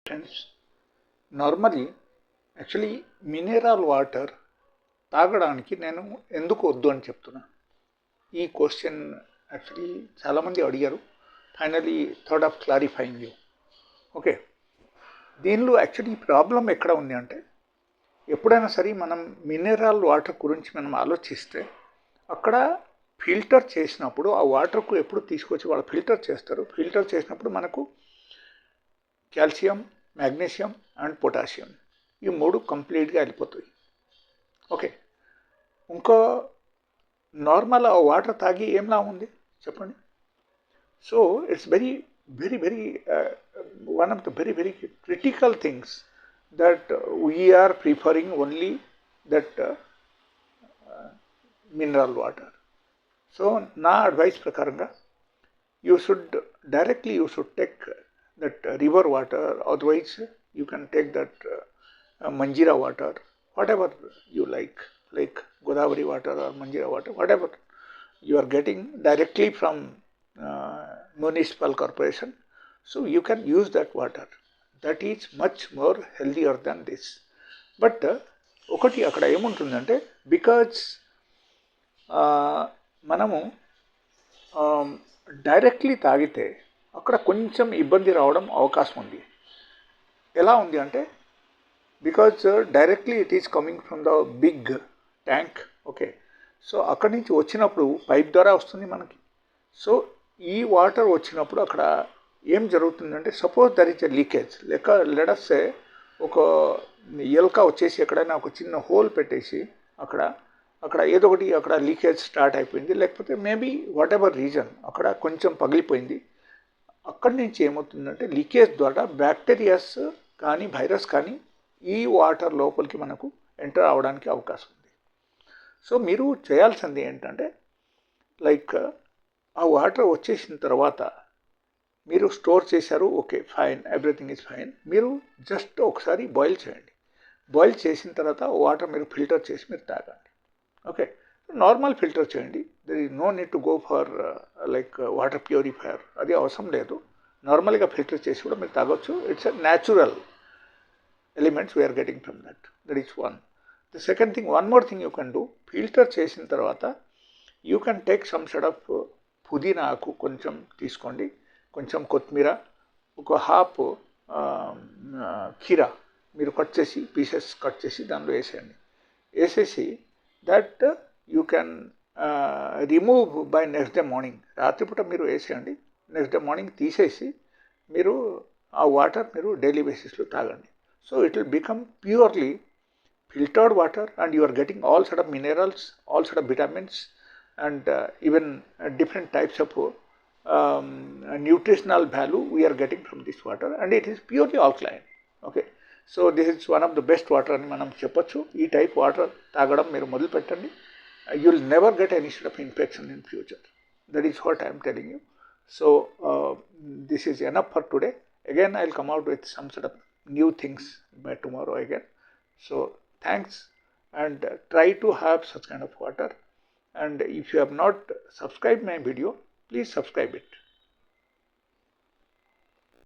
Friends, normally actually mineral water తాగడానికి నేను ఎందుకు వద్దు అని చెప్తున్నాను. ఈ క్వశ్చన్ యాక్చువల్లీ చాలామంది అడిగారు. Finally thought of clarifying you. Okay, దీనిలో యాక్చువల్లీ ప్రాబ్లం ఎక్కడ ఉంది అంటే, ఎప్పుడైనా సరే మనం మినరల్ వాటర్ గురించి మనం ఆలోచిస్తే అక్కడ ఫిల్టర్ చేసినప్పుడు ఆ వాటర్కు ఎప్పుడు తీసుకొచ్చి వాళ్ళు ఫిల్టర్ చేస్తారు. ఫిల్టర్ చేసినప్పుడు మనకు కాల్షియం, మ్యాగ్నీషియం అండ్ పొటాషియం ఈ మూడు కంప్లీట్గా వెళ్ళిపోతాయి. ఓకే, ఇంకో నార్మల్ వాటర్ తాగి ఏం లాభం ఉంది చెప్పండి. So it's very very very one of the very very critical things that we're preferring only that mineral water. So నా అడ్వైస్ ప్రకారంగా you should directly take that river water, otherwise you can take that Manjira water, whatever you like Godavari water or Manjira water, whatever you are getting directly from municipal corporation. So you can use that water. That is much more healthier than this. But ఒకటి అక్కడ ఏముంటుందంటే, because మనము directly తాగితే అక్కడ కొంచెం ఇబ్బంది రావడం అవకాశం ఉంది. ఎలా ఉంది అంటే, because directly it is coming from the big tank. Okay, so అక్కడి నుంచి వచ్చినప్పుడు పైప్ ద్వారా వస్తుంది మనకి. సో ఈ వాటర్ వచ్చినప్పుడు అక్కడ ఏం జరుగుతుందంటే, suppose there is a leakage, let's ఒక ఎలక వచ్చేసి ఎక్కడైనా ఒక చిన్న హోల్ పెట్టేసి అక్కడ ఏదో ఒకటి అక్కడ లీకేజ్ స్టార్ట్ అయిపోయింది, లేకపోతే మేబీ వాట్ ఎవర్ రీజన్ అక్కడ కొంచెం పగిలిపోయింది. అక్కడి నుంచి ఏమవుతుందంటే, లీకేజ్ ద్వారా బ్యాక్టీరియాస్ కానీ వైరస్ కానీ ఈ వాటర్ లోపలికి మనకు ఎంటర్ అవ్వడానికి అవకాశం ఉంది. సో మీరు చేయాల్సింది ఏంటంటే, ఆ వాటర్ వచ్చేసిన తర్వాత మీరు స్టోర్ చేశారు, okay fine, everything is fine. మీరు జస్ట్ ఒకసారి బాయిల్ చేయండి. బాయిల్ చేసిన తర్వాత వాటర్ మీరు ఫిల్టర్ చేసి మీరు తాగండి. ఓకే, నార్మల్ ఫిల్టర్ చేయండి. There is no need to go for water purifier, అది అవసరం లేదు. నార్మల్గా ఫిల్టర్ చేసి కూడా మీరు తాగొచ్చు. It's a natural elements we're getting from that is one. The second thing, one more thing you can do. Filter చేసిన తర్వాత you can take some sort of పుదీనా ఆకు కొంచెం తీసుకోండి, కొంచెం కొత్తిమీర, ఒక హాఫ్ కీరా మీరు పీసెస్ కట్ చేసి దానిలో వేసేసి that you can remove by next day morning. రాత్రిపూట మీరు వేసేయండి, నెక్స్ట్ డే మార్నింగ్ తీసేసి మీరు ఆ వాటర్ మీరు డైలీ బేసిస్లో తాగండి. So it will become purely filtered water and you are getting all sort of minerals, all sort of vitamins and even different types of nutritional value we are getting from this water, and it is purely alkaline. Okay, so this is one of the best water అని మనం చెప్పొచ్చు. ఈ type water తాగడం మీరు మొదలు పెట్టండి. You will never get any sort of infection in future. That is what I'm telling you. So this is enough for today. Again I will come out with some sort of new things by tomorrow again. So thanks, and try to have such kind of water. And if you have not subscribed my video, please subscribe it.